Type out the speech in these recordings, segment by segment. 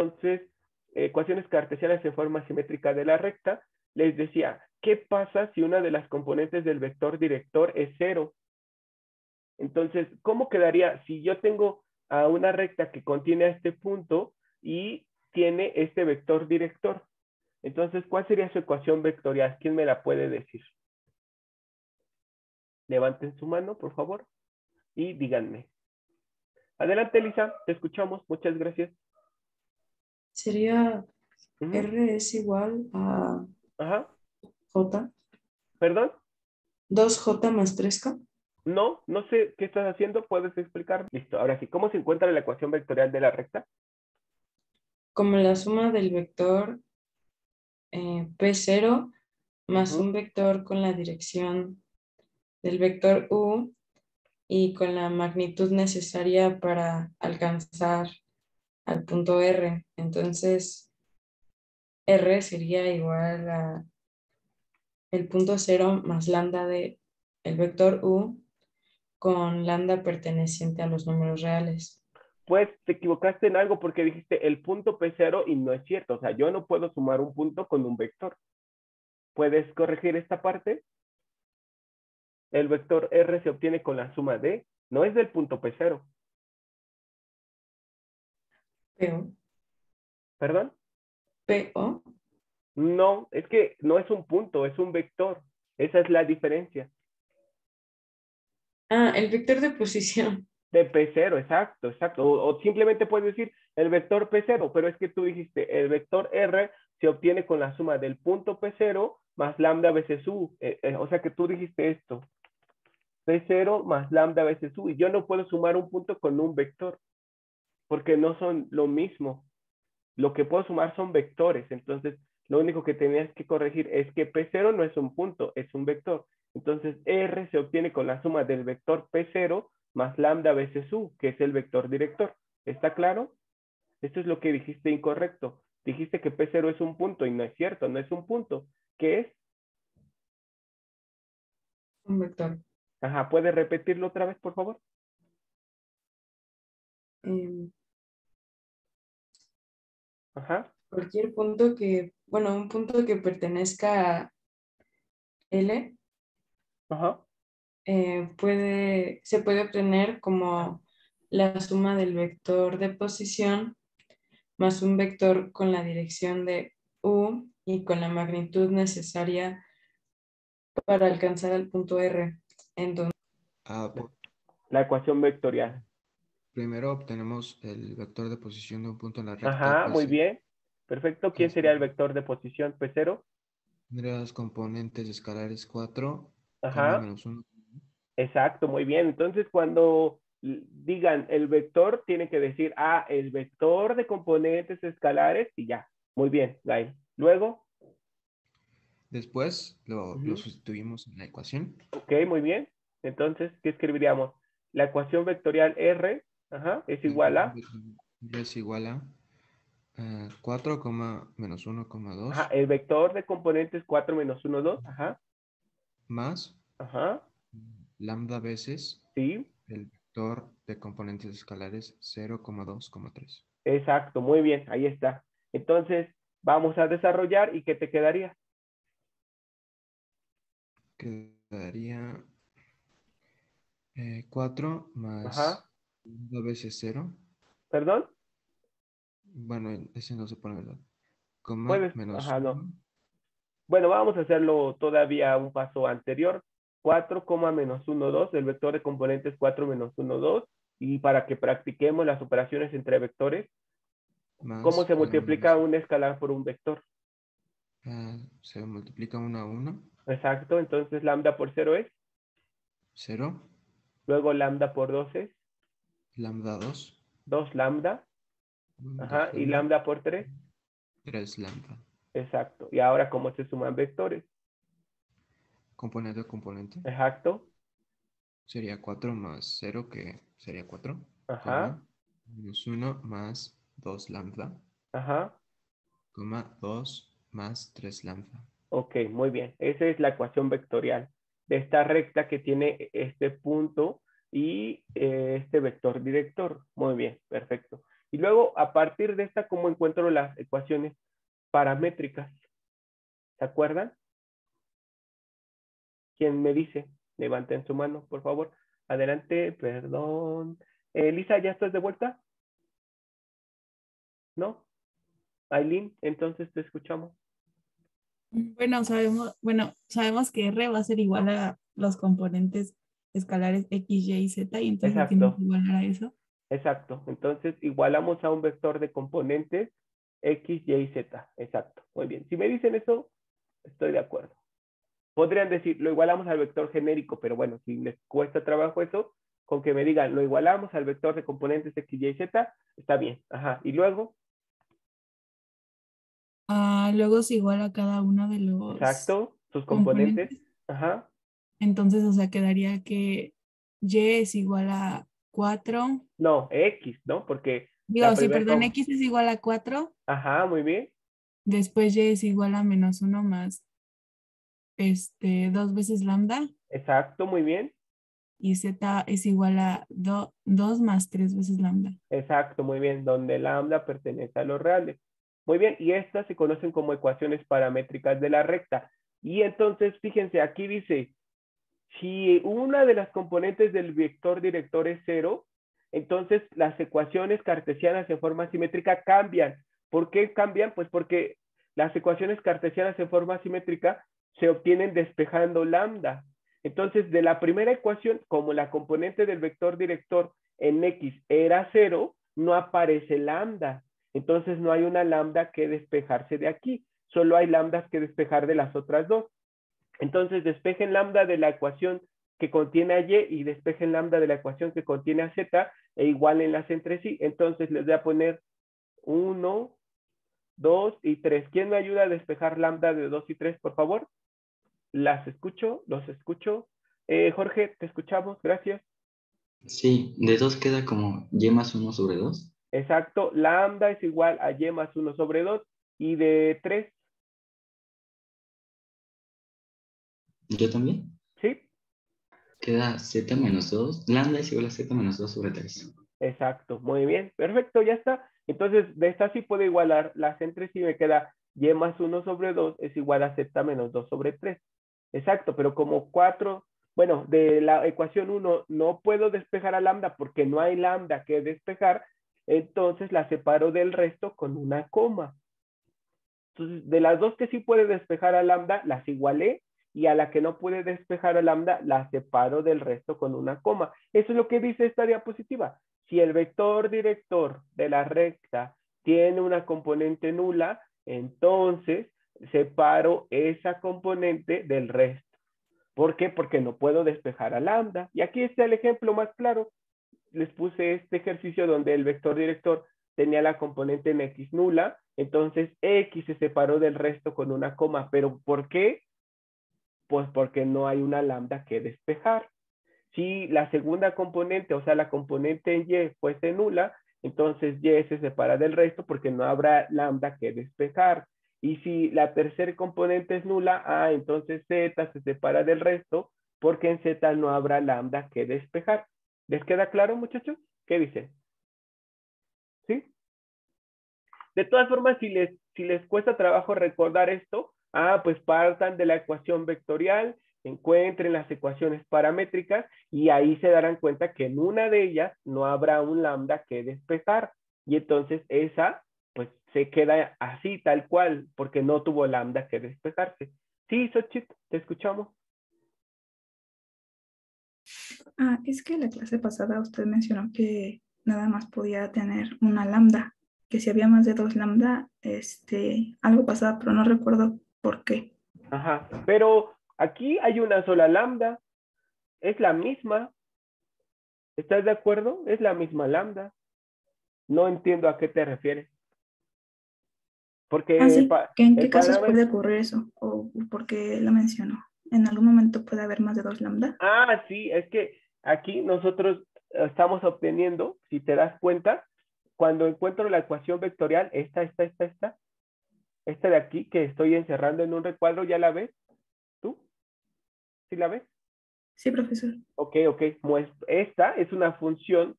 Entonces, ecuaciones cartesianas en forma simétrica de la recta, les decía, ¿qué pasa si una de las componentes del vector director es 0? Entonces, ¿cómo quedaría si yo tengo a una recta que contiene a este punto y tiene este vector director? Entonces, ¿cuál sería su ecuación vectorial? ¿Quién me la puede decir? Levanten su mano, por favor, y díganme. Adelante, Elisa, te escuchamos. Muchas gracias. Sería Uh-huh. R es igual a Ajá. J. ¿Perdón? 2J más 3K. No, no sé qué estás haciendo. ¿Puedes explicar? Listo. Ahora sí, ¿cómo se encuentra la ecuación vectorial de la recta? Como la suma del vector P0 más Uh-huh. un vector con la dirección del vector U y con la magnitud necesaria para alcanzar al punto R. Entonces, R sería igual a el punto 0 más lambda de el vector U con lambda perteneciente a los números reales. Pues te equivocaste en algo porque dijiste el punto P0 y no es cierto. O sea, yo no puedo sumar un punto con un vector. ¿Puedes corregir esta parte? El vector R se obtiene con la suma de, no es del punto P0. PO. ¿Perdón? PO. No, es que no es un punto, es un vector. Esa es la diferencia. Ah, el vector de posición. De P0, exacto, exacto. O simplemente puedes decir el vector P0, pero es que tú dijiste el vector R se obtiene con la suma del punto P0 más lambda veces U. O sea que tú dijiste esto. P0 más lambda veces U. Y yo no puedo sumar un punto con un vector, porque no son lo mismo. Lo que puedo sumar son vectores. Entonces, lo único que tenías que corregir es que P0 no es un punto, es un vector. Entonces, R se obtiene con la suma del vector P0 más lambda veces U, que es el vector director. ¿Está claro? Esto es lo que dijiste incorrecto. Dijiste que P0 es un punto y no es cierto, no es un punto. ¿Qué es? Un vector. Ajá, ¿puedes repetirlo otra vez, por favor? Em, Ajá, Cualquier punto que, bueno, un punto que pertenezca a L ajá. se puede obtener como la suma del vector de posición más un vector con la dirección de U y con la magnitud necesaria para alcanzar el punto R. Entonces, Ah, La ecuación vectorial. primero obtenemos el vector de posición de un punto en la recta Ajá, muy P0. bien. Perfecto. ¿Quién Este, sería el vector de posición P0? tendría las componentes escalares 4, Ajá, menos 1. exacto, muy bien. Entonces, cuando digan el vector, tienen que decir, el vector de componentes escalares y ya. Muy bien, Gail. Luego, Después lo ujú, sustituimos en la ecuación. ok, muy bien. Entonces, ¿qué escribiríamos? La ecuación vectorial R, ajá, es La igual ecuación a, vectorial es igual a 4, menos 1, ajá, 2 el vector de componentes 4 menos 1, 2, ajá, más ajá, lambda veces sí, el vector de componentes escalares 0, 2, 3. exacto, muy bien, ahí está. Entonces, vamos a desarrollar y ¿qué te quedaría? Quedaría 4 más Ajá, lambda veces 0. ¿perdón? Bueno, ese no se pone, ¿verdad? Coma Puedes, menos ajá, no. 1. Bueno, vamos a hacerlo todavía un paso anterior. 4, menos 1, 2, el vector de componentes 4 menos 1, 2. Y para que practiquemos las operaciones entre vectores, ¿cómo Más se lambda multiplica veces un escalar por un vector? se multiplica 1 a 1. Exacto, entonces lambda por 0 es, 0. luego lambda por 2 es Lambda 2. 2 lambda, 2 ajá, y lambda. lambda por 3, 3 lambda. exacto. Y ahora, ¿cómo se suman vectores? Componente a componente. Exacto, Sería 4 más 0, que sería 4. ajá, Coma menos 1 más 2 lambda. ajá. Coma 2 más 3 lambda. Ok, muy bien. Esa es la ecuación vectorial de esta recta que tiene este punto y este vector director. Muy bien, perfecto. Y luego, a partir de esta, ¿cómo encuentro las ecuaciones paramétricas? ¿Se acuerdan? ¿Quién me dice? Levanten su mano, por favor. Adelante, perdón. Lisa, ¿ya estás de vuelta? ¿No? Aileen, entonces te escuchamos. Sabemos que R va a ser igual a los componentes escalares X, Y y Z, y entonces lo tienen Exacto, que igualar a eso. exacto. Entonces, igualamos a un vector de componentes X, Y y Z. Exacto. Muy bien. Si me dicen eso, estoy de acuerdo. Podrían decir, lo igualamos al vector genérico, pero bueno, si les cuesta trabajo eso, con que me digan, lo igualamos al vector de componentes X, Y y Z, está bien. Ajá. Y luego, Luego es igual a cada uno de los exacto, sus componentes. componentes. Ajá. Entonces, o sea, quedaría que Y es igual a 4. No, X, ¿no? Porque la Digo, sí, primera, perdón, X es igual a 4. ajá, muy bien. Después Y es igual a -1 más 2 veces lambda. Exacto, muy bien. Y Z es igual a 2 más 3 veces lambda. Exacto, muy bien. Donde lambda pertenece a los reales. Muy bien. Y estas se conocen como ecuaciones paramétricas de la recta. Y entonces, fíjense, aquí dice, si una de las componentes del vector director es 0, entonces las ecuaciones cartesianas en forma simétrica cambian. ¿Por qué cambian? Pues porque las ecuaciones cartesianas en forma simétrica se obtienen despejando lambda. Entonces, de la primera ecuación, como la componente del vector director en X era 0, no aparece lambda. Entonces, no hay una lambda que despejarse de aquí. Solo hay lambdas que despejar de las otras dos. Entonces, despejen lambda de la ecuación que contiene a Y y despejen lambda de la ecuación que contiene a Z e igualenlas entre sí. Entonces, les voy a poner 1, 2 y 3. ¿Quién me ayuda a despejar lambda de 2 y 3, por favor? Las escucho, los escucho. Jorge, te escuchamos, gracias. Sí, de 2 queda como y más 1 sobre 2. Exacto, lambda es igual a Y más 1 sobre 2 y de 3, Yo también. ¿sí? Queda z menos 2. Lambda es igual a z menos 2 sobre 3. Exacto, muy bien, perfecto, ya está. Entonces, de esta sí puedo igualar las entre sí, me queda Y más 1 sobre 2 es igual a Z menos 2 sobre 3. Exacto, pero como 4, bueno, de la ecuación 1 no puedo despejar a lambda porque no hay lambda que despejar, entonces la separo del resto con una coma. Entonces, de las dos que sí puede despejar a lambda, las igualé, y a la que no puede despejar a lambda, la separo del resto con una coma. Eso es lo que dice esta diapositiva. Si el vector director de la recta tiene una componente nula, entonces separo esa componente del resto. ¿Por qué? Porque no puedo despejar a lambda. Y aquí está el ejemplo más claro. Les puse este ejercicio donde el vector director tenía la componente en X nula, entonces X se separó del resto con una coma. ¿Pero por qué? Pues porque no hay una lambda que despejar. Si la segunda componente, o sea, la componente en Y fuese nula, entonces Y se separa del resto porque no habrá lambda que despejar. Y si la tercera componente es nula, entonces Z se separa del resto porque en Z no habrá lambda que despejar. ¿Les queda claro, muchachos? ¿Qué dicen? ¿Sí? De todas formas, si les cuesta trabajo recordar esto, pues partan de la ecuación vectorial, encuentren las ecuaciones paramétricas y ahí se darán cuenta que en una de ellas no habrá un lambda que despejar. Y entonces esa, pues se queda así, tal cual, porque no tuvo lambda que despejarse. Sí, Xochitl, te escuchamos. Es que la clase pasada usted mencionó que nada más podía tener una lambda, que si había más de 2 lambda, algo pasaba, pero no recuerdo por qué. Ajá, pero aquí hay una sola lambda, es la misma. ¿Estás de acuerdo? Es la misma lambda. No entiendo a qué te refieres. Porque Sí, ¿que en el qué casos parámetro... puede ocurrir eso? ¿O por qué la mencionó? ¿En algún momento puede haber más de 2 lambda? Sí, es que aquí nosotros estamos obteniendo, si te das cuenta, cuando encuentro la ecuación vectorial, esta de aquí que estoy encerrando en un recuadro, ¿ya la ves? ¿Tú? ¿Sí la ves? Sí, profesor. Ok. Esta es una función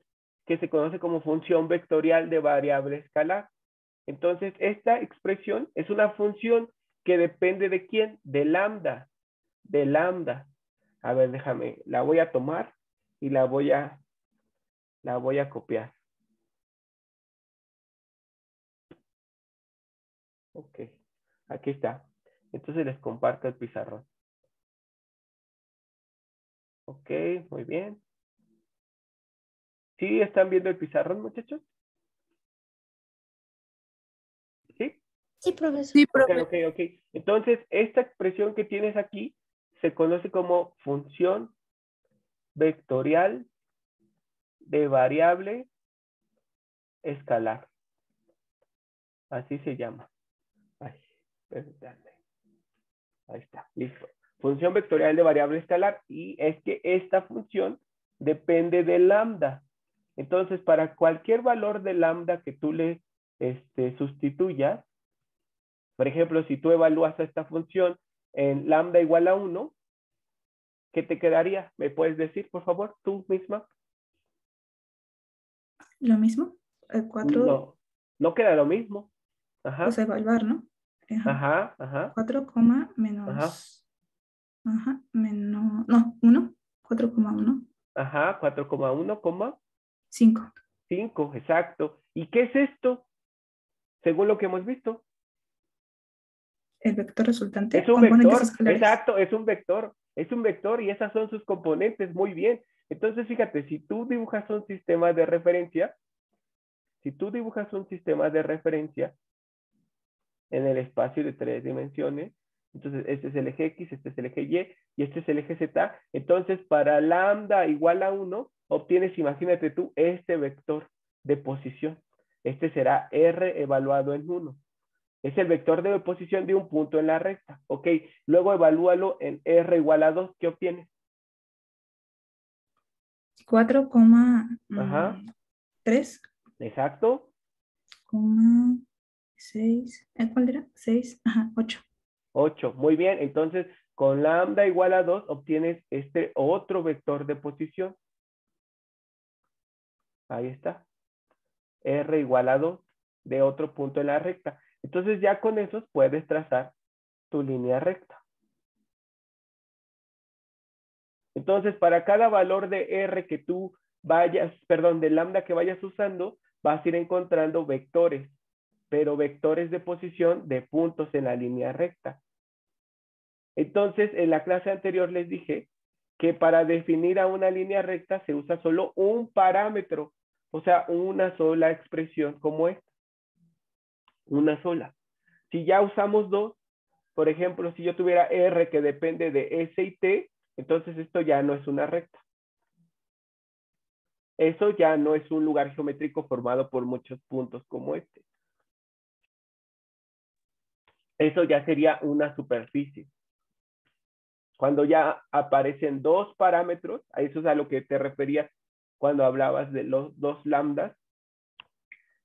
que se conoce como función vectorial de variable escalar. Entonces, esta expresión es una función que depende de quién, de lambda, de lambda. A ver, déjame, la voy a tomar y la voy a copiar. Ok, aquí está. Entonces les comparto el pizarrón. Ok, muy bien. ¿Sí están viendo el pizarrón, muchachos? ¿Sí? Sí, profesor. Sí, Ok, profe. ok, ok. Entonces, esta expresión que tienes aquí se conoce como función vectorial de variable escalar. Así se llama. Ay, espérame. Ahí está, listo. Función vectorial de variable escalar, y es que esta función depende de lambda. Entonces, para cualquier valor de lambda que tú le sustituyas, por ejemplo, si tú evalúas esta función en lambda igual a 1, ¿qué te quedaría? ¿Me puedes decir, por favor, tú misma? Lo mismo, 4, No, no queda lo mismo. Ajá, pues evaluar, ¿no? ajá, ajá, 4, ajá, menos, menos, no, 1, 4,1, ajá, 4,1, 5. 5, exacto. ¿Y qué es esto? Según lo que hemos visto. El vector resultante, Es un componentes vector, escalares. exacto, es un vector y esas son sus componentes, muy bien. Entonces, fíjate, si tú dibujas un sistema de referencia, en el espacio de 3 dimensiones, entonces este es el eje X, este es el eje Y y este es el eje Z, entonces para lambda igual a 1, obtienes, imagínate tú, este vector de posición. Este será R evaluado en 1. Es el vector de posición de un punto en la recta. Ok, luego evalúalo en R igual a 2. ¿Qué obtienes? 4,3, Exacto. 6, ¿cuál era? 6, 8. 8. Muy bien. Entonces, con lambda igual a 2, obtienes este otro vector de posición. Ahí está. R igual a 2 de otro punto en la recta. Entonces, ya con esos puedes trazar tu línea recta. Entonces, para cada valor de R que tú de lambda que vayas usando, vas a ir encontrando vectores, pero vectores de posición de puntos en la línea recta. Entonces, en la clase anterior les dije que para definir a una línea recta se usa solo un parámetro, o sea, una sola expresión como esta, una sola. Si ya usamos dos, por ejemplo, si yo tuviera R que depende de S y T, entonces esto ya no es una recta. Eso ya no es un lugar geométrico formado por muchos puntos como este. Eso ya sería una superficie. Cuando ya aparecen dos parámetros, a eso es a lo que te referías cuando hablabas de los dos lambdas,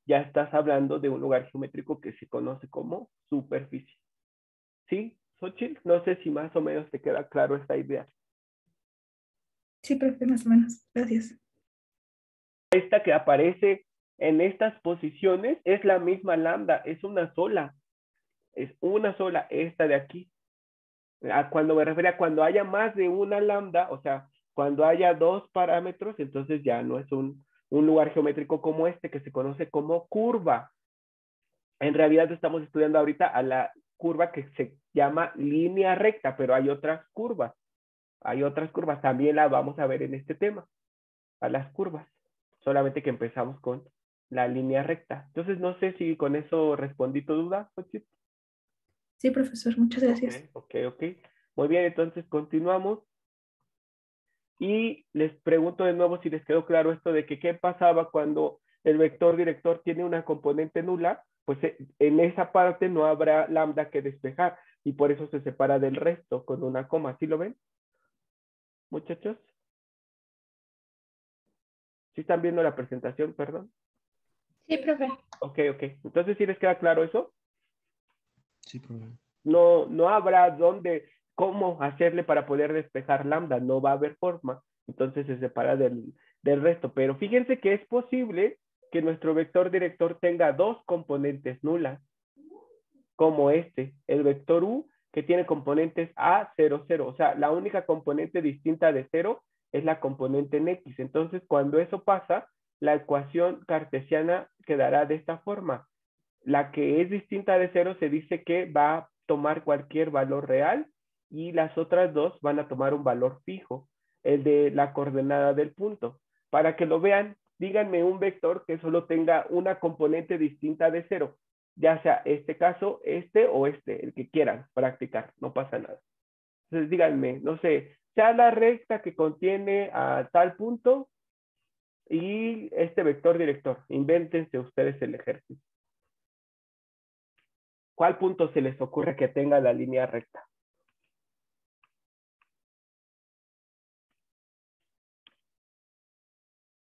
ya estás hablando de un lugar geométrico que se conoce como superficie. ¿Sí, Xochitl? No sé si más o menos te queda claro esta idea. Sí, profe, más o menos. Gracias. Esta que aparece en estas posiciones es la misma lambda, es una sola. Es una sola, esta de aquí. Cuando me refiero a cuando haya más de una lambda, o sea, cuando haya dos parámetros, entonces ya no es un lugar geométrico como este que se conoce como curva. En realidad estamos estudiando ahorita a la curva que se llama línea recta, pero hay otras curvas. Hay otras curvas, también las vamos a ver en este tema, a las curvas. Solamente que empezamos con la línea recta. Entonces, no sé si con eso respondí tu duda, Xochitl. Sí, profesor, muchas gracias. Ok. Muy bien, entonces continuamos. Y les pregunto de nuevo si les quedó claro esto de que qué pasaba cuando el vector director tiene una componente nula, pues en esa parte no habrá lambda que despejar y por eso se separa del resto con una coma. ¿Sí lo ven, muchachos? ¿Sí están viendo la presentación, perdón? Sí, profe. Ok. Entonces, ¿sí les queda claro eso? Sí, profe. No habrá cómo hacerle para poder despejar lambda, no va a haber forma. Entonces se separa del resto. Pero fíjense que es posible que nuestro vector director tenga dos componentes nulas, como este, el vector U, que tiene componentes A, 0, 0. O sea, la única componente distinta de 0 es la componente en X. Entonces, cuando eso pasa, la ecuación cartesiana quedará de esta forma. La que es distinta de 0 se dice que va a tomar cualquier valor real y las otras dos van a tomar un valor fijo, el de la coordenada del punto. Para que lo vean, díganme un vector que solo tenga una componente distinta de 0, ya sea este caso, este o este, el que quieran practicar, no pasa nada. Entonces díganme, no sé, sea la recta que contiene a tal punto y este vector director. Invéntense ustedes el ejercicio. ¿Cuál punto se les ocurre que tenga la línea recta?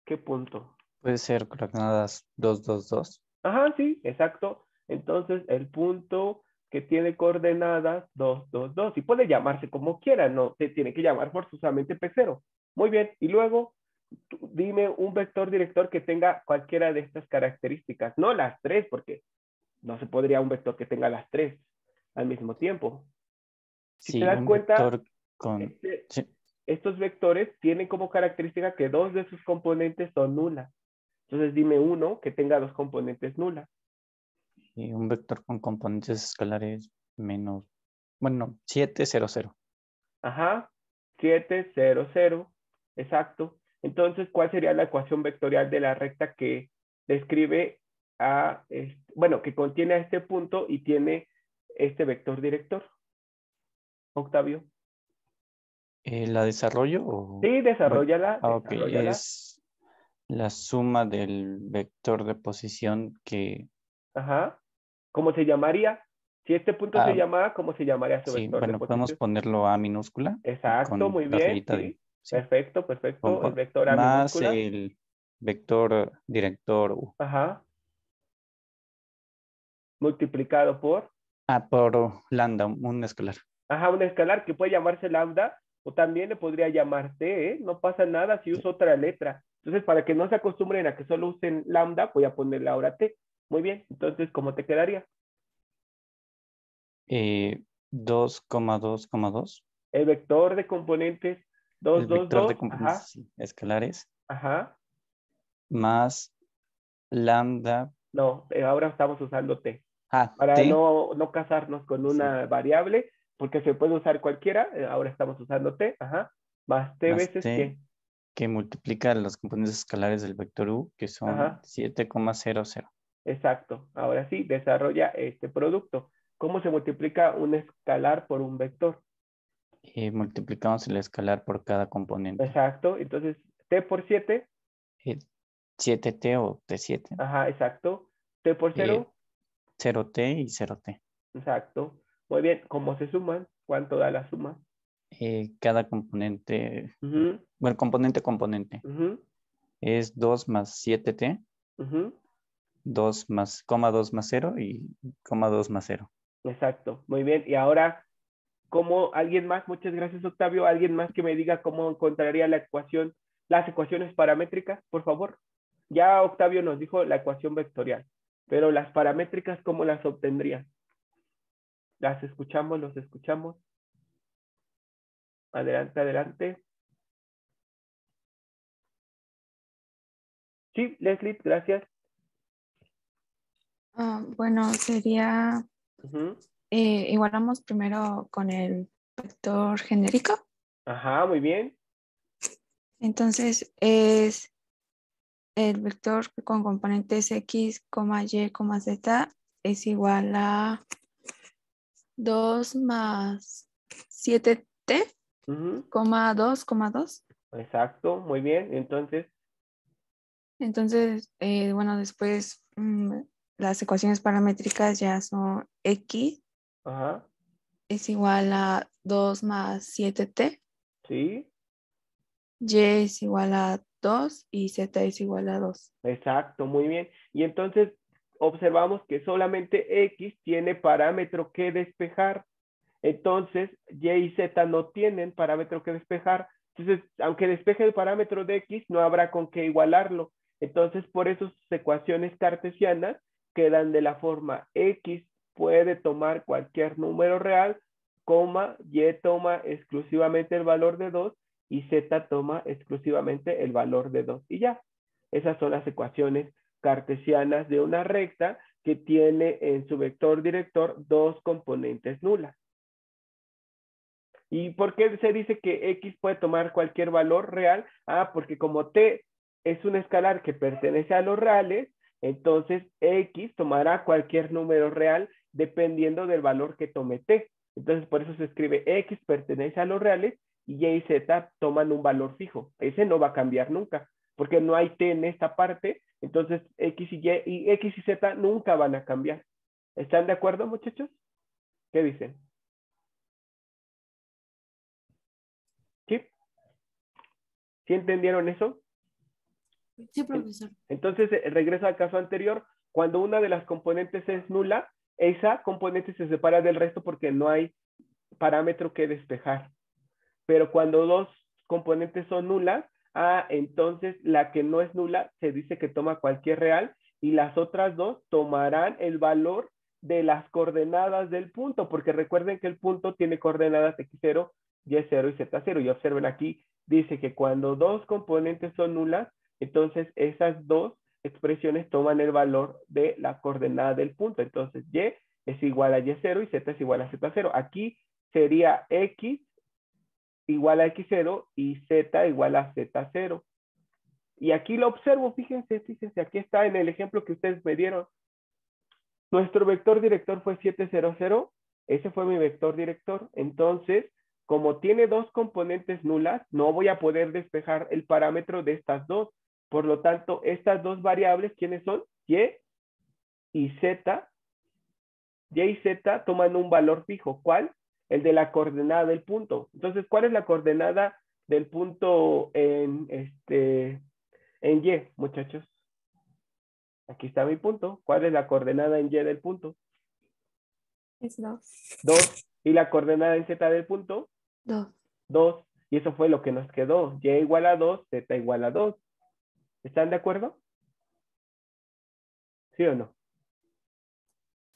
¿Qué punto? Puede ser coordenadas 2, 2, 2. Ajá, sí, exacto. Entonces, el punto que tiene coordenadas 2, 2, 2. Y puede llamarse como quiera, no se tiene que llamar forzosamente P0. Muy bien, y luego dime un vector director que tenga cualquiera de estas características. No las tres, porque no se podría un vector que tenga las tres al mismo tiempo. Si Sí, te das un cuenta, vector con... sí, estos vectores tienen como característica que dos de sus componentes son nulas. Entonces dime uno que tenga dos componentes nulas. y un vector con componentes escalares menos... Bueno, 7, 0, 0. Ajá, 7, 0, 0. Exacto. Entonces, ¿cuál sería la ecuación vectorial de la recta que describe a, bueno, que contiene a este punto y tiene este vector director? Octavio. ¿La desarrollo o...? Sí, Bueno, desarrollala, ok, desarrollala. es la suma del vector de posición que... Ajá. ¿Cómo se llamaría? Si este punto se Ah, llama, ¿cómo se llamaría su sí, vector de bueno, podemos posición? ponerlo A minúscula y Exacto, con muy la bien, rayita de... sí. Sí, Perfecto, perfecto. El vector A más minúscula. el vector director U. Ajá. Multiplicado por. Por lambda, un escalar. Ajá, un escalar que puede llamarse lambda o también le podría llamar t, ¿eh? No pasa nada si uso otra letra. Entonces, para que no se acostumbren a que solo usen lambda, voy a ponerle ahora t. Muy bien, entonces, ¿cómo te quedaría? 2,2,2. El vector de componentes 2, El 2, vector de 2, componentes ajá, sí, escalares ajá. más lambda. No, ahora estamos usando t. Ah, Para t. no casarnos con Sí, una variable, porque se puede usar cualquiera, ahora estamos usando t, ajá, más t más veces t que, que multiplica los componentes escalares del vector U, que son ajá, 7,00. exacto. Ahora sí, desarrolla este producto. ¿Cómo se multiplica un escalar por un vector? Y multiplicamos el escalar por cada componente. Exacto. Entonces, t por 7, Eh, 7t o t7. ajá, exacto. T por 0, 0t y 0t. exacto. Muy bien. ¿Cómo se suman? ¿Cuánto da la suma? Cada componente, Ujú, bueno, componente ujú, es 2 más 7t, ujú. 2 más, coma 2 más 0 y coma 2 más 0. Exacto. Muy bien. Y ahora, ¿cómo alguien más? Muchas gracias, Octavio. ¿Alguien más que me diga cómo encontraría la ecuación, las ecuaciones paramétricas, por favor? Ya Octavio nos dijo la ecuación vectorial, pero las paramétricas, ¿cómo las obtendría? Las escuchamos, los escuchamos. Adelante, adelante. Sí, Leslie, gracias. Bueno, sería, Ujú. igualamos primero con el vector genérico. Ajá, muy bien. Entonces es el vector con componentes x, y, z es igual a 2 más 7t, Ujú. 2, 2. Exacto, muy bien. Entonces, Entonces, bueno, después las ecuaciones paramétricas ya son x ajá, es igual a 2 más 7t, sí, y es igual a 2 y z es igual a 2. exacto, muy bien. Y entonces observamos que solamente X tiene parámetro que despejar. Entonces, Y y Z no tienen parámetro que despejar, Entonces, aunque despeje el parámetro de x, no habrá con qué igualarlo. Entonces, por eso sus ecuaciones cartesianas quedan de la forma x puede tomar cualquier número real, coma, y toma exclusivamente el valor de 2 y z toma exclusivamente el valor de 2. Y ya, esas son las ecuaciones cartesianas de una recta que tiene en su vector director dos componentes nulas. ¿Y por qué se dice que x puede tomar cualquier valor real? Ah, porque como t es un escalar que pertenece a los reales, entonces x tomará cualquier número real dependiendo del valor que tome t. Entonces por eso se escribe x pertenece a los reales y y z toman un valor fijo. Ese no va a cambiar nunca, porque no hay t en esta parte, entonces x y z nunca van a cambiar. ¿Están de acuerdo, muchachos? ¿Qué dicen? ¿Sí? ¿Sí entendieron eso? Sí, profesor. Entonces, regreso al caso anterior. Cuando una de las componentes es nula, esa componente se separa del resto porque no hay parámetro que despejar. Pero cuando dos componentes son nulas, entonces la que no es nula se dice que toma cualquier real y las otras dos tomarán el valor de las coordenadas del punto, porque recuerden que el punto tiene coordenadas x0, y0 y z0. Y observen aquí, dice que cuando dos componentes son nulas, entonces esas dos expresiones toman el valor de la coordenada del punto. Entonces y es igual a y0 y z es igual a z0. Aquí sería x igual a x0 y z igual a z0. Y aquí lo observo, fíjense, aquí está en el ejemplo que ustedes me dieron. Nuestro vector director fue 7, 0, 0. Ese fue mi vector director. Entonces, como tiene dos componentes nulas, no voy a poder despejar el parámetro de estas dos. Por lo tanto, estas dos variables, ¿quiénes son? Y z. Y y z toman un valor fijo. ¿Cuál? El de la coordenada del punto. Entonces, ¿cuál es la coordenada del punto en Y, muchachos? Aquí está mi punto. ¿Cuál es la coordenada en Y del punto? Es 2. 2. ¿Y la coordenada en Z del punto? 2. 2. Y eso fue lo que nos quedó. Y igual a 2, Z igual a 2. ¿Están de acuerdo? ¿Sí o no?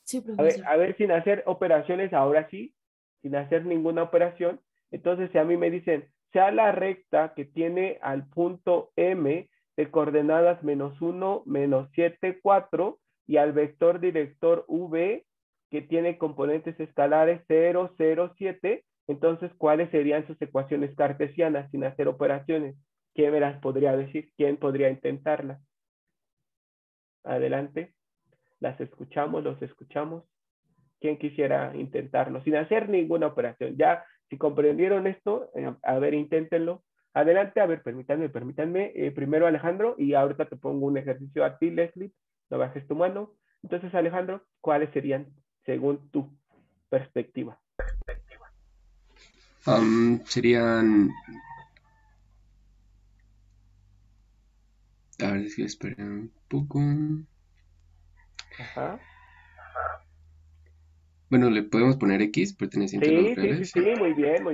Sí, profesor. A ver, sin hacer operaciones, ahora sí, sin hacer ninguna operación. Entonces, si a mí me dicen, sea la recta que tiene al punto M de coordenadas -1, -7, 4, y al vector director V que tiene componentes escalares 0, 0, 7, entonces, ¿cuáles serían sus ecuaciones cartesianas sin hacer operaciones? ¿Quién me las podría decir? ¿Quién podría intentarlas? Adelante. Las escuchamos, los escuchamos. ¿Quién quisiera intentarlo? Sin hacer ninguna operación. Ya, si comprendieron esto, a ver, inténtenlo. Adelante, a ver, permítanme. Primero Alejandro, y ahorita te pongo un ejercicio a ti, Leslie. No bajes tu mano. Entonces, Alejandro, ¿cuáles serían según tu perspectiva? Serían... A ver, si esperen un poco. Ajá. Bueno, le podemos poner X perteneciente a los reales. Sí, muy bien.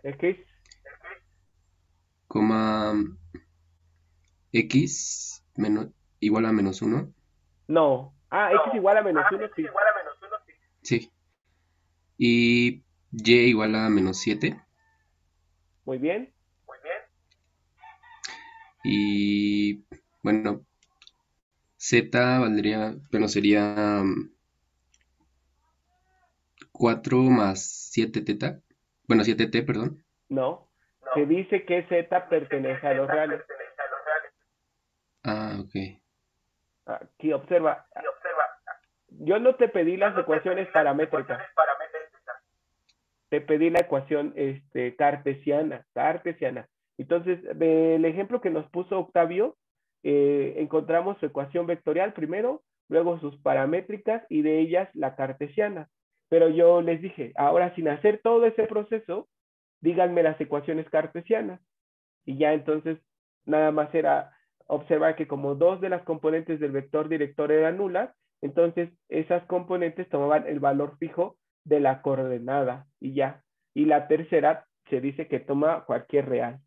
X. Coma X igual a -1. No. X igual a -1, sí. Sí. Y Y igual a -7. Muy bien. Y bueno, Z valdría, bueno, sería 4 más 7 teta. Bueno, 7t, perdón. No. Se dice que Z pertenece a los reales. Ok. Aquí observa. Yo no te pedí las ecuaciones paramétricas. Te pedí la ecuación cartesiana. Entonces, del ejemplo que nos puso Octavio, encontramos su ecuación vectorial primero, luego sus paramétricas y de ellas la cartesiana. Pero yo les dije, ahora sin hacer todo ese proceso, díganme las ecuaciones cartesianas. Y ya entonces nada más era observar que como dos de las componentes del vector director eran nulas, entonces esas componentes tomaban el valor fijo de la coordenada y ya. Y la tercera se dice que toma cualquier real.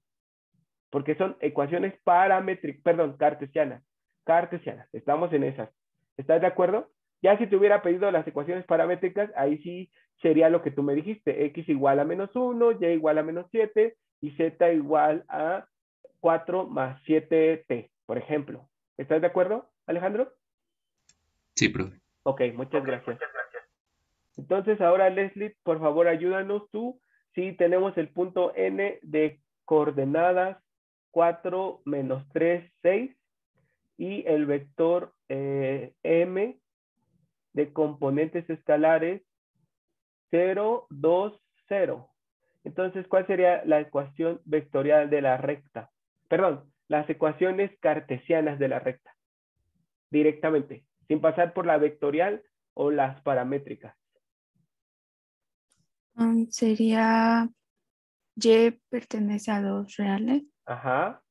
Porque son ecuaciones paramétricas, perdón, cartesianas. Cartesianas, estamos en esas. ¿Estás de acuerdo? Ya si te hubiera pedido las ecuaciones paramétricas, ahí sí sería lo que tú me dijiste. X igual a -1, Y igual a -7 y Z igual a 4 más 7T, por ejemplo. ¿Estás de acuerdo, Alejandro? Sí, profe. Ok, muchas gracias. Entonces ahora, Leslie, por favor, ayúdanos tú. Si tenemos el punto N de coordenadas 4, -3, 6 y el vector M de componentes escalares 0, 2, 0. Entonces, ¿cuál sería la ecuación vectorial de la recta? Perdón, las ecuaciones cartesianas de la recta. Directamente, sin pasar por la vectorial o las paramétricas. Sería Y pertenece a dos reales. Ajá,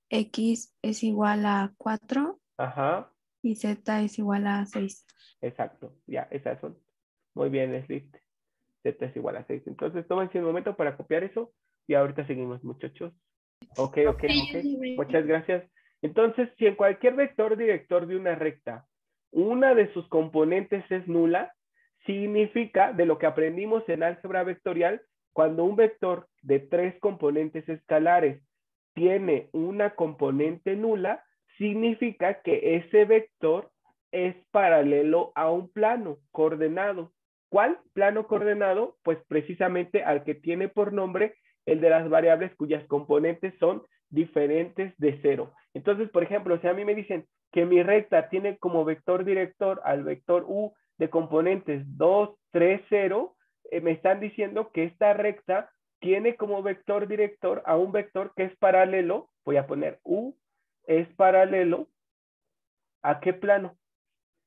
X es igual a 4 ajá, y Z es igual a 6. exacto. Ya, esas son. Muy bien, Leslie. Z es igual a 6. Entonces, tómense un momento para copiar eso y ahorita seguimos, muchachos. Ok. Muchas gracias. Entonces, si en cualquier vector director de una recta, una de sus componentes es nula, significa, de lo que aprendimos en álgebra vectorial, cuando un vector de 3 componentes escalares tiene una componente nula, significa que ese vector es paralelo a un plano coordenado. ¿Cuál plano coordenado? Pues precisamente al que tiene por nombre el de las variables cuyas componentes son diferentes de 0. Entonces, por ejemplo, si a mí me dicen que mi recta tiene como vector director al vector U de componentes 2, 3, 0, me están diciendo que esta recta tiene como vector director a un vector que es paralelo, voy a poner U, es paralelo, ¿a qué plano?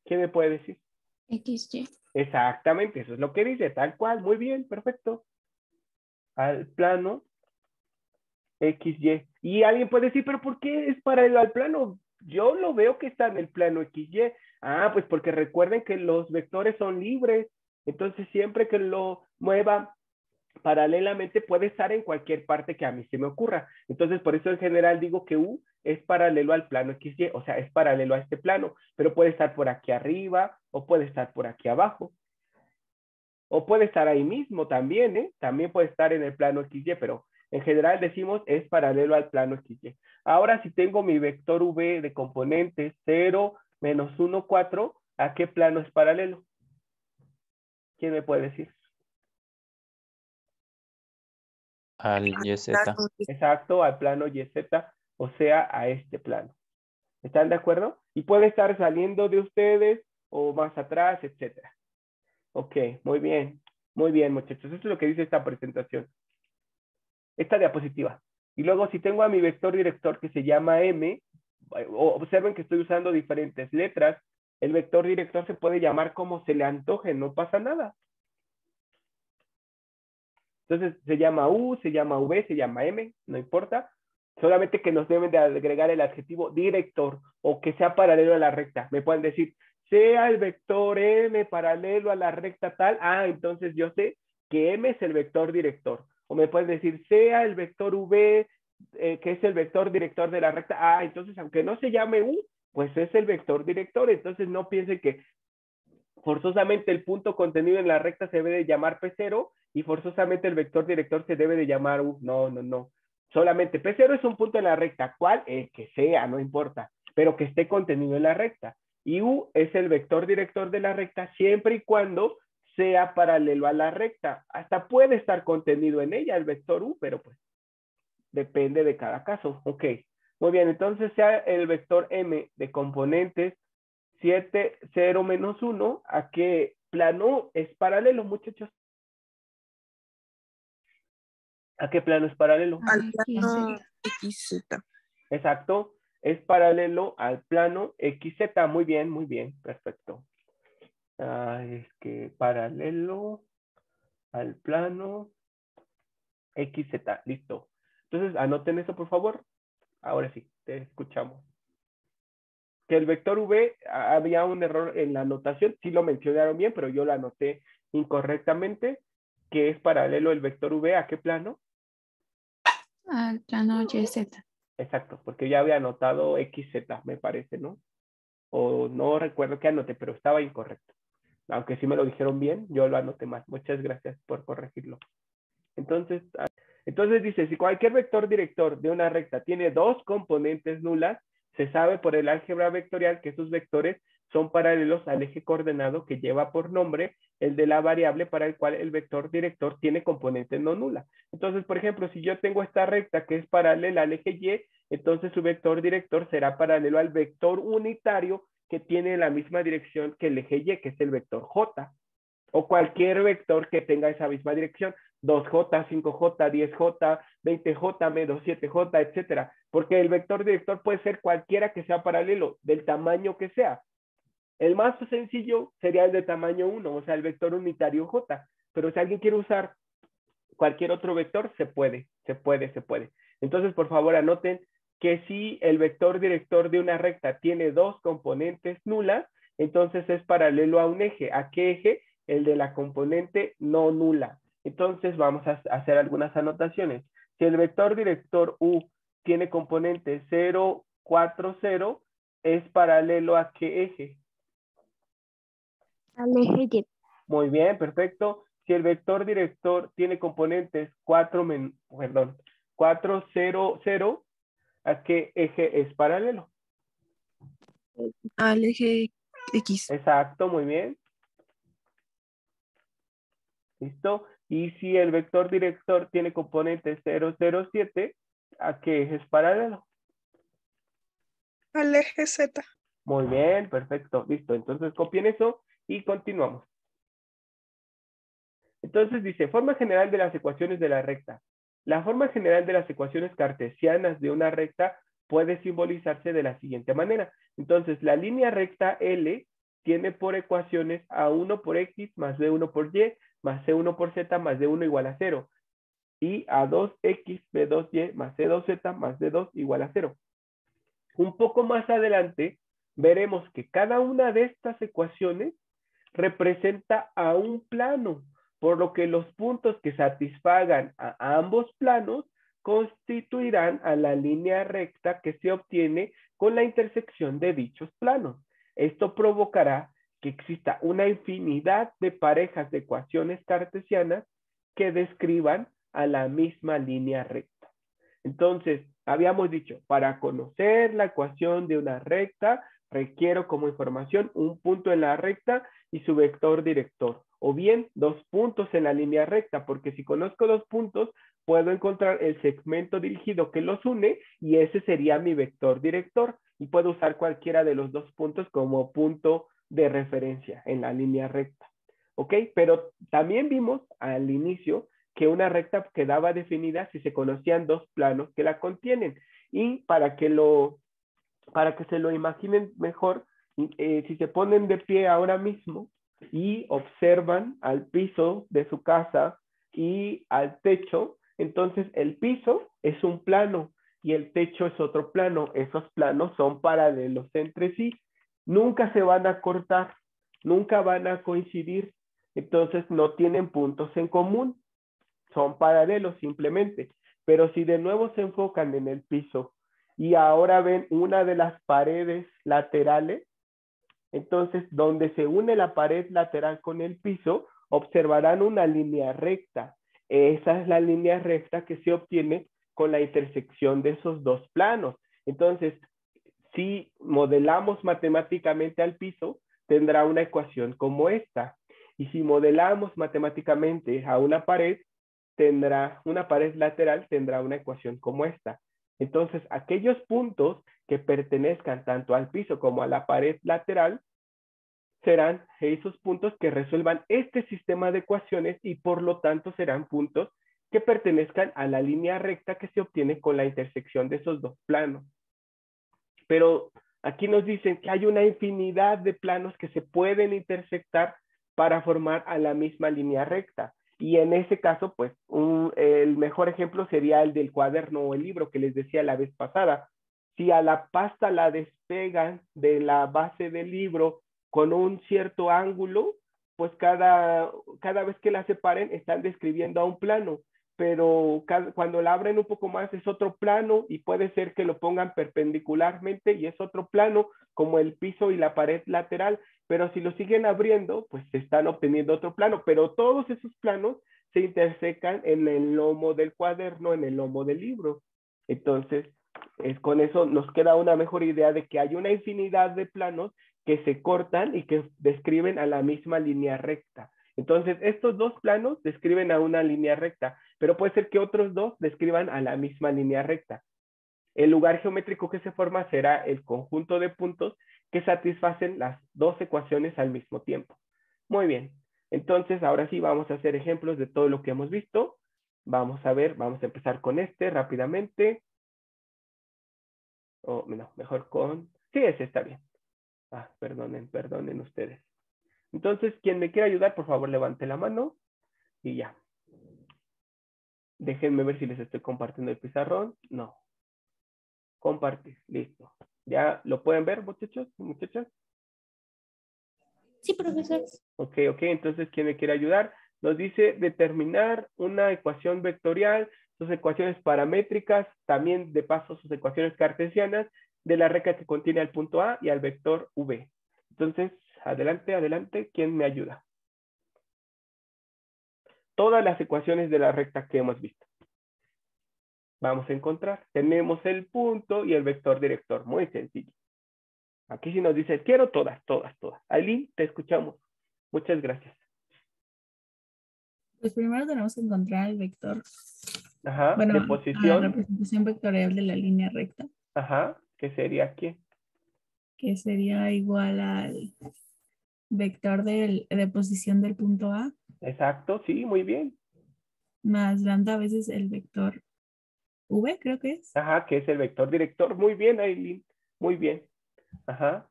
¿Quién me puede decir? XY. Exactamente, eso es lo que dice, tal cual, muy bien, perfecto. Al plano XY. Y alguien puede decir, pero ¿por qué es paralelo al plano? Yo lo veo que está en el plano XY. Ah, pues porque recuerden que los vectores son libres. Entonces, siempre que lo mueva paralelamente puede estar en cualquier parte que a mí se me ocurra. Entonces, por eso en general digo que U es paralelo al plano XY, o sea, es paralelo a este plano, pero puede estar por aquí arriba o puede estar por aquí abajo. O puede estar ahí mismo también, ¿eh? También puede estar en el plano XY, pero en general decimos es paralelo al plano XY. Ahora, si tengo mi vector V de componentes 0, -1, 4, ¿a qué plano es paralelo? ¿Quién me puede decir? Al YZ. Exacto, al plano YZ, o sea, a este plano. ¿Están de acuerdo? Y puede estar saliendo de ustedes o más atrás, etcétera. Ok, muy bien, muchachos. Eso es lo que dice esta presentación. Esta diapositiva. Y luego si tengo a mi vector director que se llama M, observen que estoy usando diferentes letras, el vector director se puede llamar como se le antoje, no pasa nada. Entonces se llama U, se llama V, se llama M, no importa. Solamente que nos deben de agregar el adjetivo director o que sea paralelo a la recta. Me pueden decir, sea el vector M paralelo a la recta tal. Ah, entonces yo sé que M es el vector director. O me pueden decir, sea el vector V, que es el vector director de la recta. Ah, entonces aunque no se llame U, pues es el vector director. Entonces no piensen que forzosamente el punto contenido en la recta se debe de llamar P0 y forzosamente el vector director se debe de llamar U. No, no, no. Solamente P0 es un punto en la recta. ¿Cuál? El que sea, no importa, pero que esté contenido en la recta. Y U es el vector director de la recta siempre y cuando sea paralelo a la recta. Hasta puede estar contenido en ella el vector U, pero pues depende de cada caso. Ok, muy bien. Entonces sea el vector M de componentes 7, 0, -1, ¿a qué plano es paralelo, muchachos? ¿A qué plano es paralelo? Al plano XZ. Exacto, es paralelo al plano XZ. Muy bien, perfecto. Es que paralelo al plano XZ, listo. Entonces, anoten eso, por favor. Ahora sí, te escuchamos. Que el vector V, había un error en la anotación, sí lo mencionaron bien, pero yo lo anoté incorrectamente. que es paralelo el vector V, ¿a qué plano? Al plano YZ. Exacto, porque ya había anotado XZ, me parece, ¿no? O no recuerdo qué anoté, pero estaba incorrecto. Aunque sí me lo dijeron bien, yo lo anoté mal. Muchas gracias por corregirlo. Entonces dice, si cualquier vector director de una recta tiene dos componentes nulas, se sabe por el álgebra vectorial que sus vectores son paralelos al eje coordenado que lleva por nombre el de la variable para el cual el vector director tiene componente no nula. Entonces, por ejemplo, si yo tengo esta recta que es paralela al eje Y, entonces su vector director será paralelo al vector unitario que tiene la misma dirección que el eje Y, que es el vector J. O cualquier vector que tenga esa misma dirección. 2J, 5J, 10J, 20J, menos 7J, etcétera. Porque el vector director puede ser cualquiera que sea paralelo, del tamaño que sea. El más sencillo sería el de tamaño 1, o sea, el vector unitario J. Pero si alguien quiere usar cualquier otro vector, se puede. Entonces, por favor, anoten que si el vector director de una recta tiene dos componentes nulas, entonces es paralelo a un eje. ¿A qué eje? El de la componente no nula. Entonces vamos a hacer algunas anotaciones. Si el vector director U tiene componente 0, 4, 0, ¿es paralelo a qué eje? Al eje Y. Muy bien, perfecto. Si el vector director tiene componentes 4, 0, 0, ¿a qué eje es paralelo? Al eje X. Exacto, muy bien. ¿Listo? Y si el vector director tiene componentes 0, 0, 7, ¿a qué eje es paralelo? Al eje Z. Muy bien, perfecto. Listo. Entonces copien eso y continuamos. Entonces dice, forma general de las ecuaciones de la recta. La forma general de las ecuaciones cartesianas de una recta puede simbolizarse de la siguiente manera. Entonces, la línea recta L tiene por ecuaciones A1 por X más B1 por Y más C1 por Z más D1 igual a 0. Y A2X, B2Y más C2Z más D2 igual a 0. Un poco más adelante veremos que cada una de estas ecuaciones representa a un plano, por lo que los puntos que satisfagan a ambos planos constituirán a la línea recta que se obtiene con la intersección de dichos planos. Esto provocará que exista una infinidad de parejas de ecuaciones cartesianas que describan a la misma línea recta. Entonces, habíamos dicho, para conocer la ecuación de una recta, requiero como información un punto en la recta y su vector director, o bien 2 puntos en la línea recta, porque si conozco 2 puntos, puedo encontrar el segmento dirigido que los une y ese sería mi vector director y puedo usar cualquiera de los 2 puntos como punto de referencia en la línea recta. ¿Ok? Pero también vimos al inicio que una recta quedaba definida si se conocían 2 planos que la contienen. Y para que se lo imaginen mejor, si se ponen de pie ahora mismo y observan al piso de su casa y al techo, entonces el piso es un plano y el techo es otro plano. Esos planos son paralelos entre sí. Nunca se van a cortar, nunca van a coincidir. Entonces no tienen puntos en común. Son paralelos simplemente. Pero si de nuevo se enfocan en el piso y ahora ven una de las paredes laterales, entonces donde se une la pared lateral con el piso, observarán una línea recta. Esa es la línea recta que se obtiene con la intersección de esos 2 planos. Entonces, si modelamos matemáticamente al piso, tendrá una ecuación como esta. Y si modelamos matemáticamente a una pared lateral, tendrá una ecuación como esta. Entonces, aquellos puntos que pertenezcan tanto al piso como a la pared lateral serán esos puntos que resuelvan este sistema de ecuaciones y por lo tanto serán puntos que pertenezcan a la línea recta que se obtiene con la intersección de esos 2 planos. Pero aquí nos dicen que hay una infinidad de planos que se pueden intersectar para formar a la misma línea recta. Y en ese caso, pues, el mejor ejemplo sería el del cuaderno o el libro que les decía la vez pasada. Si a la pasta la despegan de la base del libro con un cierto ángulo, pues cada vez que la separen están describiendo a un plano, pero cuando la abren un poco más es otro plano y puede ser que lo pongan perpendicularmente y es otro plano como el piso y la pared lateral, pero si lo siguen abriendo, pues se están obteniendo otro plano, pero todos esos planos se intersecan en el lomo del cuaderno, en el lomo del libro. Entonces, con eso nos queda una mejor idea de que hay una infinidad de planos que se cortan y que describen a la misma línea recta. Entonces, estos dos planos describen a una línea recta, pero puede ser que otros dos describan a la misma línea recta. El lugar geométrico que se forma será el conjunto de puntos que satisfacen las dos ecuaciones al mismo tiempo. Muy bien. Entonces, ahora sí vamos a hacer ejemplos de todo lo que hemos visto. Vamos a ver, vamos a empezar con este rápidamente. O no, mejor con... Sí, ese está bien. Perdonen ustedes. Entonces, quien me quiera ayudar, por favor, levante la mano y ya. Déjenme ver si les estoy compartiendo el pizarrón. No. Compartir, listo. ¿Ya lo pueden ver, muchachos y muchachas? Sí, profesor. Ok, entonces, ¿quién me quiere ayudar? Nos dice determinar una ecuación vectorial, sus ecuaciones paramétricas, también de paso sus ecuaciones cartesianas, de la recta que contiene al punto A y al vector V. Entonces, adelante, ¿quién me ayuda? Todas las ecuaciones de la recta que hemos visto. Vamos a encontrar. Tenemos el punto y el vector director. Muy sencillo. Aquí sí nos dice, quiero todas. Aileen, te escuchamos. Muchas gracias. Pues primero tenemos que encontrar el vector. Ajá, Bueno, de la posición. representación vectorial de la línea recta, Ajá, ¿qué sería aquí? que sería igual al vector de posición del punto A, Exacto, sí, muy bien. más lambda a veces el vector V, creo que es. Ajá, que es el vector director. Muy bien, Aileen. Muy bien. Ajá.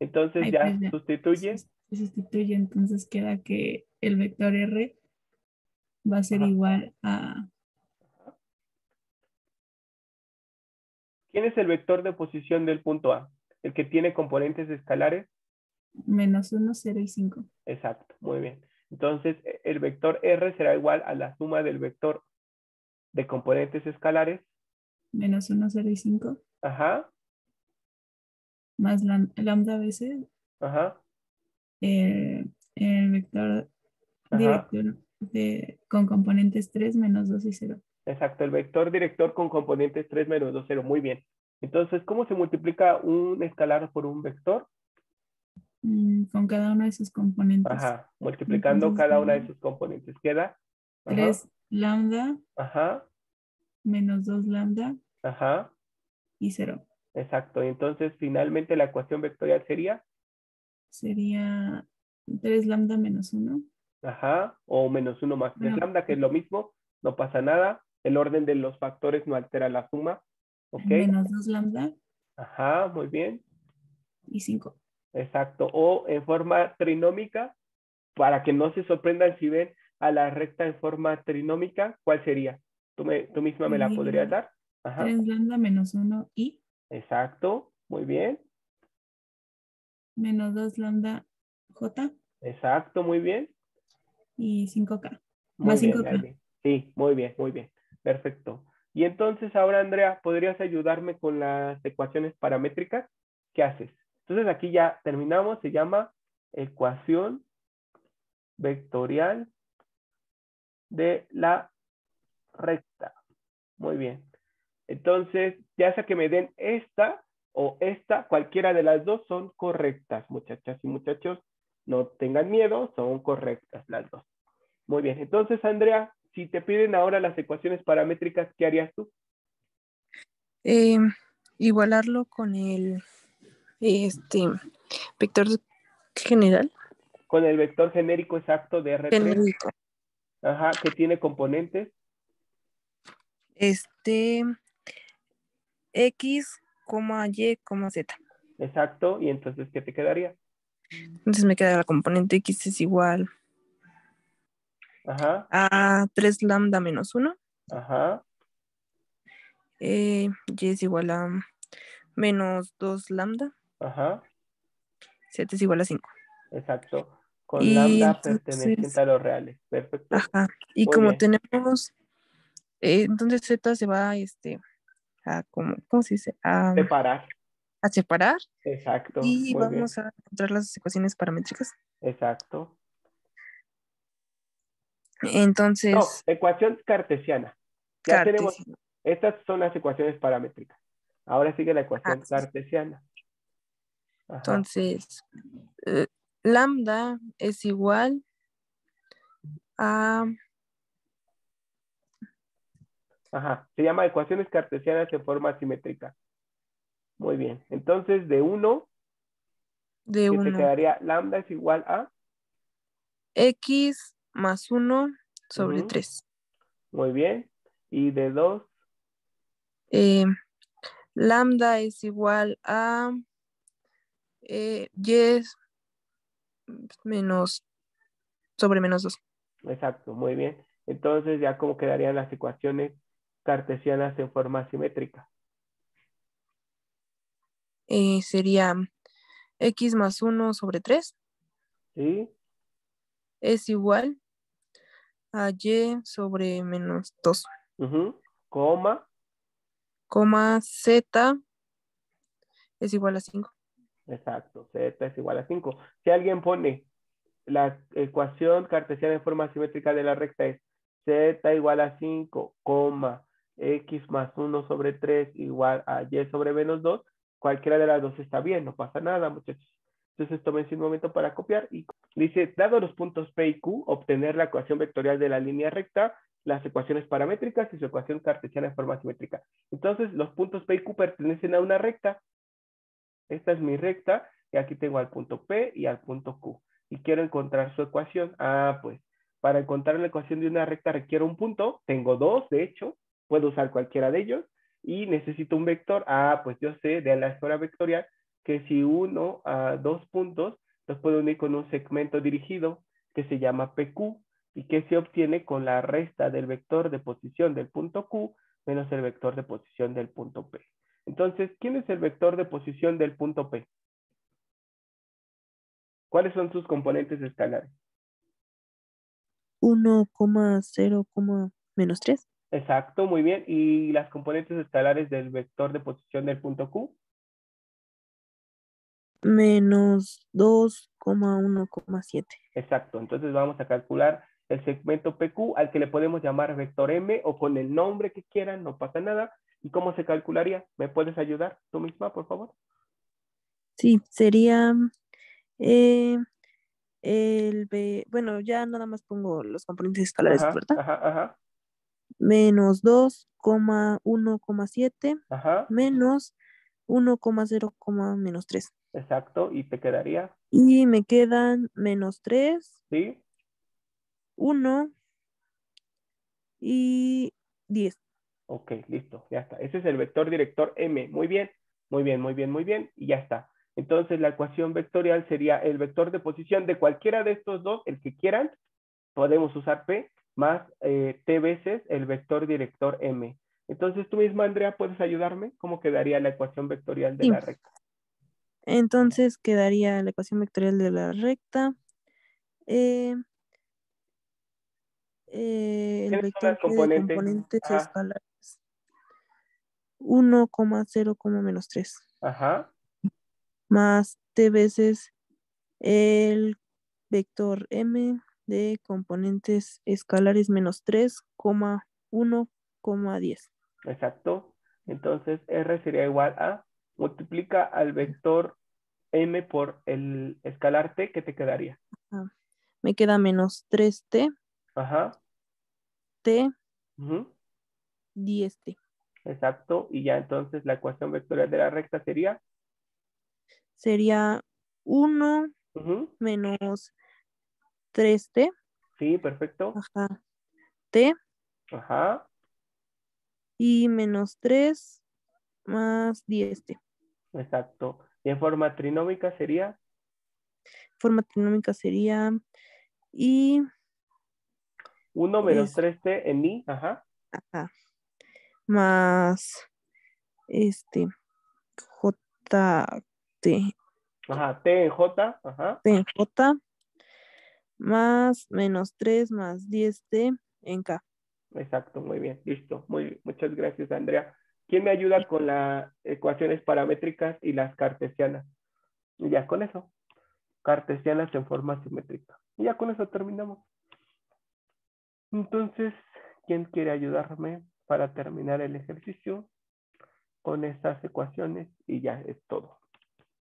Entonces Ahí ya pues ya sustituye. se sustituye, entonces queda que el vector R va a ser Ajá. igual a ¿Quién es el vector de posición del punto A? El que tiene componentes escalares. -1, 0 y 5. Exacto, muy bien. Entonces, el vector R será igual a la suma del vector de componentes escalares. -1, 0 y 5. Ajá, Más lambda a veces ajá, el vector ajá. director con componentes 3, -2 y 0. Exacto, el vector director con componentes 3 menos 2, 0. Muy bien. Entonces, ¿cómo se multiplica un escalar por un vector? Con cada uno de sus componentes. Ajá, multiplicando Entonces, cada una de sus componentes. Queda. Ajá, 3 lambda ajá, -2 lambda ajá. y 0. Exacto. Y entonces, finalmente, la ecuación vectorial sería, Sería 3 lambda -1. ajá, o menos 1 más 3 Bueno, lambda, que es lo mismo, no pasa nada. El orden de los factores no altera la suma. ¿Ok? -2 lambda Ajá, muy bien. y 5. Exacto. O en forma trinómica, para que no se sorprendan si ven a la recta en forma trinómica, ¿cuál sería? ¿Tú misma me la podrías dar? Ajá. 3 lambda -1 y Exacto. Muy bien. -2 lambda j Exacto, muy bien. y 5k. Muy Más bien, 5k. Aileen. Sí, muy bien, muy bien. Perfecto. Y entonces ahora, Andrea, ¿podrías ayudarme con las ecuaciones paramétricas? ¿Qué haces? Entonces aquí ya terminamos. Se llama ecuación vectorial de la recta. Muy bien. Entonces, ya sea que me den esta o esta, cualquiera de las dos son correctas, muchachas y muchachos. No tengan miedo, son correctas las dos. Muy bien. Entonces, Andrea, si te piden ahora las ecuaciones paramétricas, ¿qué harías tú? Igualarlo con el vector general. Con el vector genérico exacto de R3. Genérico. Ajá, que tiene componentes. X, Y, Z. Exacto. Y entonces, ¿qué te quedaría? Entonces me queda la componente X es igual Ajá, a 3 lambda menos 1. ajá, Y es igual a menos 2 lambda. ajá. Z es igual a 5. Exacto. Con Y lambda entonces, perteneciente a los reales. Perfecto. ajá. Y Muy como bien. tenemos, entonces Z se va a como, ¿cómo se dice? Separar. A separar Exacto. y Muy bien. vamos a encontrar las ecuaciones paramétricas. Exacto. No, Entonces, ecuación cartesiana. Ya tenemos, cartesiano. estas son las ecuaciones paramétricas. Ahora sigue la ecuación Ah, sí. cartesiana. Ajá. Entonces, lambda es igual a Ajá. Se llama ecuaciones cartesianas en forma simétrica. Muy bien. Entonces, de 1, de que te 1 quedaría lambda es igual a. x más 1 sobre Ujú. 3. Muy bien. Y de 2, Lambda es igual a y menos sobre menos 2. exacto, muy bien. Entonces, ya como quedarían las ecuaciones cartesianas en forma simétrica. Sería x más 1 sobre 3 ¿Sí? es igual a y sobre menos 2, Ujú. Coma. coma z es igual a 5. Exacto, z es igual a 5. Si alguien pone la ecuación cartesiana en forma simétrica de la recta es z igual a 5, coma, x más 1 sobre 3 igual a y sobre menos 2, cualquiera de las dos está bien, no pasa nada, muchachos. Entonces tómense un momento para copiar y dice, dado los puntos P y Q, obtener la ecuación vectorial de la línea recta, las ecuaciones paramétricas y su ecuación cartesiana en forma simétrica. Entonces, los puntos P y Q pertenecen a una recta. Esta es mi recta y aquí tengo al punto P y al punto Q. Y quiero encontrar su ecuación. Pues para encontrar la ecuación de una recta requiero un punto. Tengo dos, de hecho. Puedo usar cualquiera de ellos. Y necesito un vector. Pues yo sé de la esfera vectorial que si uno a dos puntos, los puedo unir con un segmento dirigido que se llama PQ y que se obtiene con la resta del vector de posición del punto Q menos el vector de posición del punto P. Entonces, ¿quién es el vector de posición del punto P? ¿Cuáles son sus componentes escalares? 1,0, menos 3 Exacto, muy bien. ¿Y las componentes escalares del vector de posición del punto Q? menos 2,1,7. Exacto, entonces vamos a calcular el segmento PQ al que le podemos llamar vector M o con el nombre que quieran, no pasa nada. ¿Y cómo se calcularía? ¿Me puedes ayudar tú misma, por favor? Sí, sería bueno, ya nada más pongo los componentes escalares, Ajá, ¿verdad? ajá, ajá, Menos 2,1,7 ajá, menos 1,0, menos 3. exacto, y te quedaría, Y me quedan menos 3, ¿sí? 1 y 10. Ok, listo, ya está. Ese es el vector director M. Muy bien, muy bien, muy bien, muy bien. Y ya está. Entonces la ecuación vectorial sería el vector de posición de cualquiera de estos dos, el que quieran. Podemos usar P más T veces el vector director M. Entonces tú misma, Andrea, ¿puedes ayudarme? ¿Cómo quedaría la ecuación vectorial de Sí. la recta? Entonces quedaría la ecuación vectorial de la recta. El ¿Quiénes son las vector P de componentes? componentes Ajá, escalares 1,0, menos 3 ajá, más T veces el vector M de componentes escalares menos 3,1,10. exacto. Entonces R sería igual a, multiplica al vector M por el escalar T, ¿qué te quedaría? Ah, me queda menos 3T, Ajá. T, Ujú, 10T. exacto. Y ya entonces la ecuación vectorial de la recta sería. Sería 1 Ujú, menos 3T, sí, perfecto. ajá, T, Ajá. y menos 3 más 10T. Exacto. Y en forma trinómica sería. Forma trinómica sería y 1 menos es 3t en i. Ajá. ajá, más JT, Ajá. T en j. Ajá. T en J más menos 3 más 10t en K. Exacto, muy bien, listo. Muchas gracias, Andrea. ¿Quién me ayuda con las ecuaciones paramétricas y las cartesianas? Y ya con eso, cartesianas en forma simétrica. Y ya con eso terminamos. Entonces, ¿quién quiere ayudarme para terminar el ejercicio con estas ecuaciones? Y ya es todo.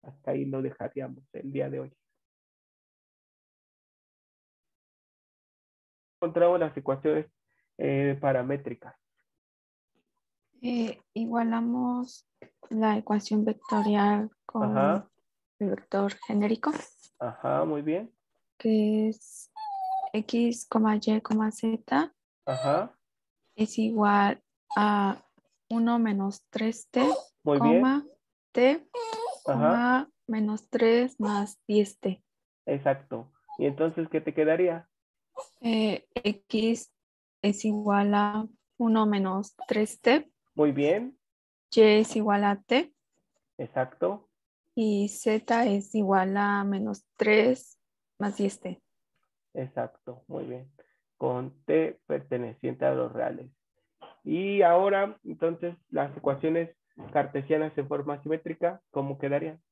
Hasta ahí lo dejaríamos el día de hoy. Encontramos las ecuaciones paramétricas. Igualamos la ecuación vectorial con Ajá, el vector genérico, ajá, muy bien. que es x, y, z, Ajá, es igual a 1 menos 3t, muy bien. t, Ajá, menos 3 más 10t. exacto. ¿Y entonces qué te quedaría? X es igual a 1 menos 3t, Muy bien, y es igual a t, exacto, y z es igual a menos 3 más 10t. exacto, muy bien. Con t perteneciente a los reales. Y ahora, entonces, las ecuaciones cartesianas en forma simétrica, ¿cómo quedarían?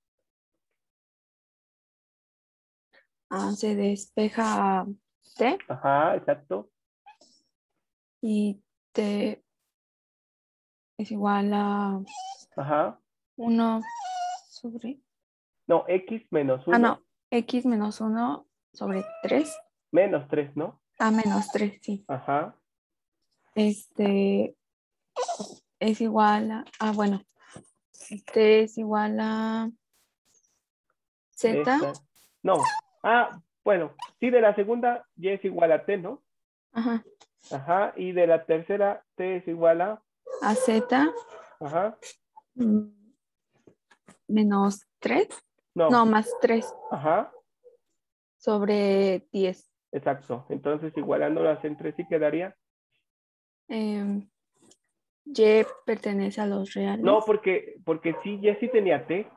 Se despeja t Ajá, exacto. y t es igual a Ajá. 1 sobre... No, x menos 1 no, x menos 1 sobre 3. menos 3, ¿no? Menos 3, sí. Ajá. Este es igual a... bueno, t es igual a De z. esta. No. Bueno, sí, de la segunda y es igual a t, ¿no? Ajá. Ajá. Y de la tercera, t es igual a... A z Ajá. menos 3. No, No. más 3 Ajá. sobre 10. Exacto. Entonces, igualándolas entre sí quedaría. Y pertenece a los reales. No, porque sí, ya sí tenía t.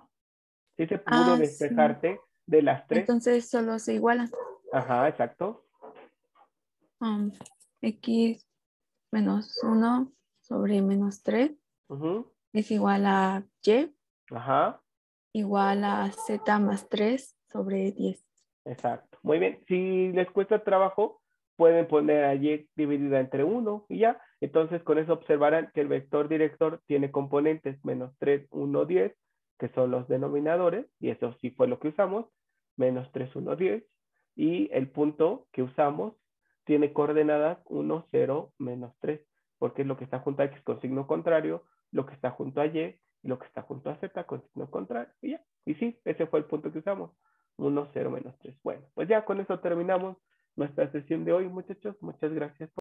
Sí se pudo Sí. despejar t de las 3. Entonces solo se igualan. Ajá, exacto. X menos 1 sobre menos 3 Ujú. es igual a y Ajá, igual a z más 3 sobre 10. exacto. Muy bien. Si les cuesta trabajo, pueden poner a y dividida entre 1 y ya. Entonces, con eso observarán que el vector director tiene componentes menos 3, 1, 10, que son los denominadores, y eso sí fue lo que usamos, menos 3, 1, 10. Y el punto que usamos tiene coordenadas 1, 0, menos 3, porque es lo que está junto a x con signo contrario, lo que está junto a y, y lo que está junto a z con signo contrario, y ya. Y sí, ese fue el punto que usamos. 1, 0, menos 3. Bueno, pues ya con eso terminamos nuestra sesión de hoy, muchachos. Muchas gracias.